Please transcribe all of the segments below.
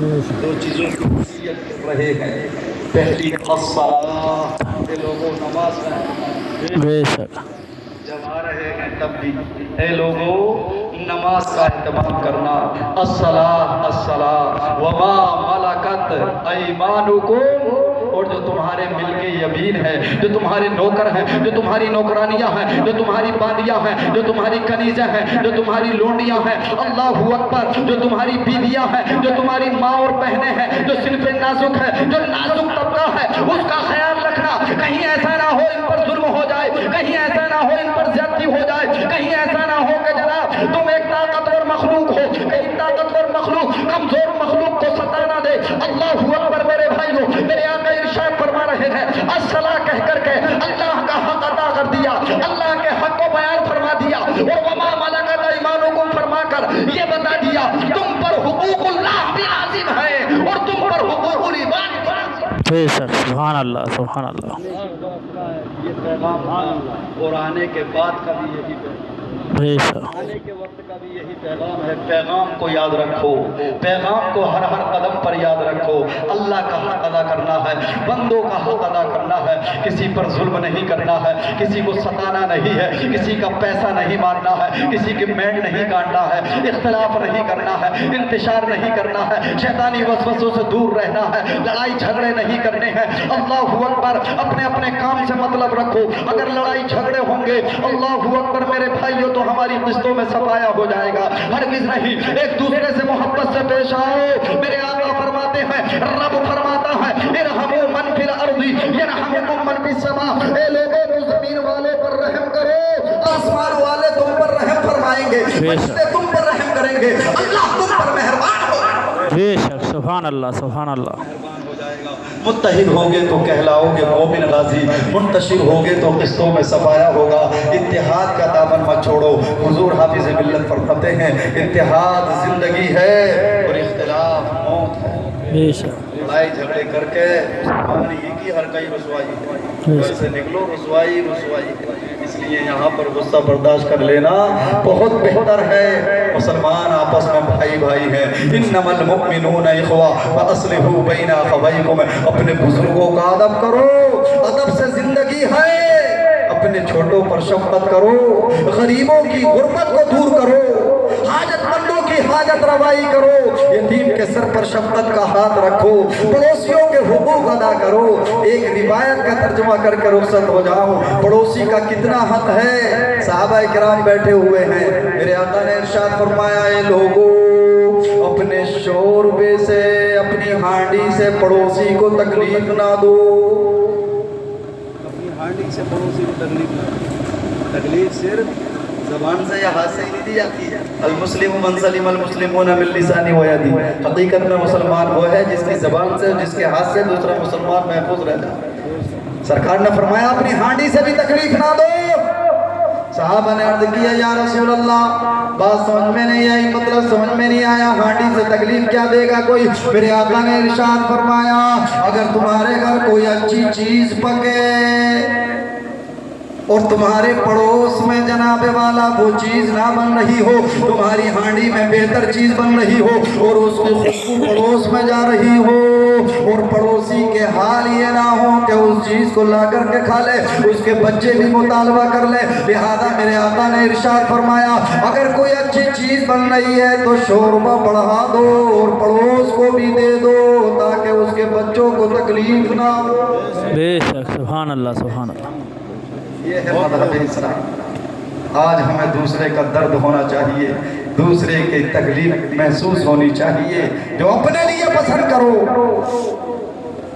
دو چیزوں کی وصیت کر رہے ہیں. پہلی الصلاۃ، کہ لوگوں نماز کا بے شک جب آ رہے ہیں تب بھی اے لوگوں نماز کا اہتمام کرنا. الصلاۃ الصلاۃ وما ملکت ایمانکم، اور جو تمہارے ملک یمین ہے، جو تمہارے نوکر ہیں، جو تمہاری نوکرانیاں ہیں، جو تمہاری باندیاں ہیں، جو تمہاری کنیزیں ہیں، جو تمہاری لونڈیاں ہیں، اللہ اکبر، جو تمہاری بیویاں ہیں، جو تمہاری ماں اور بہنیں ہیں، جو صنف نازک ہے، جو نازک طبقہ ہے، اس کا خیال رکھنا. کہیں ایسا نہ ہو ان پر ظلم ہو جائے، کہیں ایسا نہ ہو ان پر زیادتی ہو جائے، کہیں ایسا نہ ہو کہ جناب تم ایک طاقتور مخلوق ہو، ایک طاقتور مخلوق کمزور مخلوق کو ستا نہ دے. اللہ اکبر میرے بھائیوں، میرے آقا ارشاد فرما رہے ہیں الصلاۃ کہہ کر کے اللہ کا حق ادا کر دیا، اللہ کے حق کو بیان فرما دیا، اور وما ملکت ایمانکم فرما کر یہ بتا دیا تم پر حقوق اللہ بھی عظیم ہے اور تم پر حقوق العباد بھی عظیم ہے. بے شک سبحان اللہ سبحان اللہ یہ پیغام اور آنے کے بعد کا بھی یہی پیغام، بے شک آنے کے وقت کا بھی یہی پیغام ہے. پیغام کو یاد رکھو، پیغام کو ہر ہر قدم پر یاد رکھو. اللہ کا حق ادا کرنا ہے، بندوں کا حق ادا کرنا ہے، کسی پر ظلم نہیں کرنا ہے، کسی کو ستانا نہیں ہے، کسی کا پیسہ نہیں مارنا ہے، کسی کی مینڈ نہیں کاٹنا ہے، اختلاف نہیں کرنا ہے، انتشار نہیں کرنا ہے، شیطانی وسوسوں سے دور رہنا ہے، لڑائی جھگڑے نہیں کرنے ہیں. اللہ اکبر، اپنے اپنے کام سے مطلب رکھو. اگر لڑائی جھگڑے ہوں گے اللہ اکبر میرے بھائیوں تو ہماری قسطوں میں سفایا ہو جائے گا. ہرگز نہیں، ایک دوسرے سے محبت سے پیش آؤ. میرے آقا فرماتے ہیں، رب فرماتا ہے ارحموا من فی الارض یرحمکم من فی السماء. اے لوگوں تو زمین والے پر رحم کرو، آسمان والے تم پر رحم فرمائیں گے، فرشتے تم پر رحم کریں گے، اللہ تم پر مہربان ہوگا. بے شک سبحان اللہ سبحان اللہ متحد ہوگے تو کہلاؤ گے مومن غازی، منتشر ہوگے تو قصوں میں سفایا ہوگا. اتحاد کا دامن مت چھوڑو. حضور حافظ ملت فرماتے ہیں اتحاد زندگی ہے اور اختلاف موت ہے. بے شک لڑائی جھگڑے کر کے ہماری ایک ہی ہر کئی رسوائی ہے، گھر سے نکلو رسوائی رسوائی. اس لیے یہاں پر غصہ برداشت کر لینا بہت بہتر ہے. مسلمان آپس میں بھائی بھائی ہیں. انما المؤمنون اخوہ فاصلحوا بین اخویکم. اپنے بزرگوں کا ادب کرو، ادب سے زندگی ہے. اپنے چھوٹوں پر شفقت کرو، غریبوں کی غربت کو دور کرو، حاجت مندوں کی حاجت روائی کرو، یتیم کے سر پر شفقت کا ہاتھ رکھو، پڑوسیوں کے حقوق ادا کرو. ایک روایت کا ترجمہ کر کے رخصت ہو جاؤ. پڑوسی کا کتنا حق ہے. صحابہ کرام بیٹھے ہوئے ہیں، میرے آقا نے ارشاد فرمایا اے لوگوں اپنے شوربے سے، اپنی ہانڈی سے پڑوسی کو تکلیف نہ دو. اپنی ہانڈی سے پڑوسی کو تکلیف نہ دو. تکلیف صرف زبان سے یا ہاتھ سے ہی نہیں دی جاتی ہے. المسلم من سلم المسلمون من لسانہ و یدہ. حقیقت میں مسلمان وہ ہے جس کی زبان سے، جس کے ہاتھ سے دوسرا مسلمان محفوظ رہتا ہے. سرکار نے فرمایا اپنی ہانڈی سے بھی تکلیف نہ دو. صحابہ نے عرض کیا یا رسول اللہ بات سمجھ میں نہیں آئی، مطلب سمجھ میں نہیں آیا، ہانڈی سے تکلیف کیا دے گا کوئی؟ میرے آقا نے ارشاد فرمایا اگر تمہارے گھر کوئی اچھی چیز پکے اور تمہارے پڑوس میں جناب والا وہ چیز نہ بن رہی ہو، تمہاری ہانڈی میں بہتر چیز بن رہی ہو اور اس کی خوشبو پڑوس میں جا رہی ہو، اور پڑوسی کے حال یہ نہ ہو کہ اس چیز کو لا کر کے کھا لے، اس کے بچے بھی مطالبہ کر لے. لہذا میرے آقا نے ارشاد فرمایا اگر کوئی اچھی چیز بن رہی ہے تو شوربہ بڑھا دو اور پڑوس کو بھی دے دو تاکہ اس کے بچوں کو تکلیف نہ ہو. بے شک سبحان اللہ سبحان اللہ یہ ہے مذہب اسلام. آج ہمیں دوسرے کا درد ہونا چاہیے، دوسرے کی تکلیف محسوس ہونی چاہیے. جو اپنے لیے پسند کرو.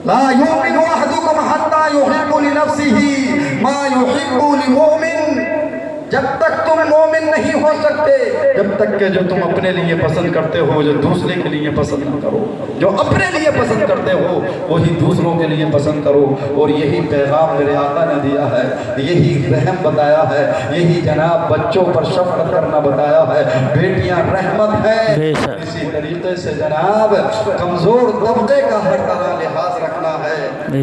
لا یؤمن احدکم حتی یحب لنفسہ ما یحب لمؤمن. جب تک تم مومن نہیں ہو سکتے جب تک کہ جو تم اپنے لیے پسند کرتے ہو جو دوسرے کے لیے پسند نہ کرو. جو اپنے لیے پسند کرتے ہو وہی دوسروں کے لیے پسند کرو. اور یہی پیغام میرے آقا نے دیا ہے، یہی رحم بتایا ہے، یہی جناب بچوں پر شفقت کرنا بتایا ہے. بیٹیاں رحمت ہے. اسی طریقے سے جناب کمزور طبقے کا ہر طرح لحاظ رکھنا ہے،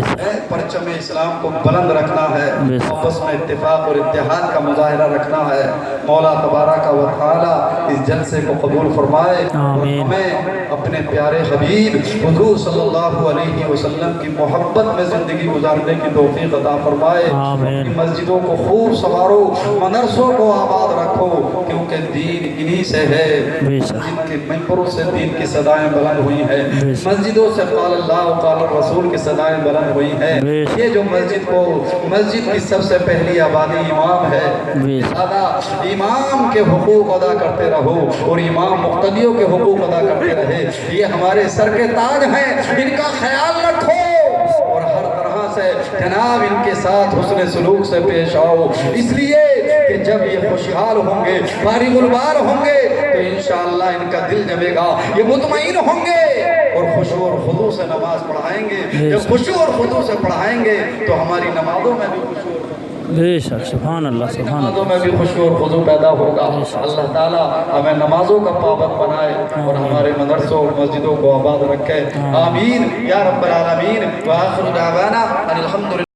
پرچم اسلام کو بلند رکھنا ہے، آپس میں اتفاق اور اتحاد کا مظاہرہ رکھنا ہے۔ مولا تبارک و تعالی اس جلسے کو قبول فرمائے اور ہمیں اپنے پیارے حبیب حضور صلی اللہ علیہ وسلم کی محبت میں زندگی گزارنے کی توفیق عطا فرمائے۔ اپنی مسجدوں کو خوب سنوارو، مدرسوں کو آباد رکھو، کیونکہ دین انہی سے ہے۔ جن کے ممبروں سے دین کی صدائیں بلند ہوئی ہیں، مسجدوں سے قال اللہ و قال الرسول کی صدائیں بلند ہوئی ہیں۔ یہ جو مسجد کی سب سے پہلی آبادی امام ہے، لہذا امام کے حقوق ادا کرتے رہو اور امام مقتدیوں کے حقوق ادا کرتے رہے۔ یہ ہمارے سر کے تاج ہیں، ان کا خیال رکھو اور ہر طرح سے جناب ان کے ساتھ حسن سلوک سے پیش آؤ، اس لیے کہ جب یہ خوشحال ہوں گے، فارغ البال ہوں گے تو انشاءاللہ ان کا دل جمے گا، یہ مطمئن ہوں گے اور خشوع اور خضوع سے نماز پڑھائیں گے۔ جب خشوع اور خضوع سے پڑھائیں گے تو ہماری نمازوں میں بھی خشوع بے شک سبحان اللہ سبحان نمازوں اللہ میں بھی خشوع اور خضوع پیدا ہوگا۔ اللہ تعالیٰ ہمیں نمازوں کا پابند بنائے اور ہمارے مدرسوں اور مسجدوں کو آباد رکھے۔ آمین یا رب العالمین۔ وآخر دعوانا ان الحمدللہ۔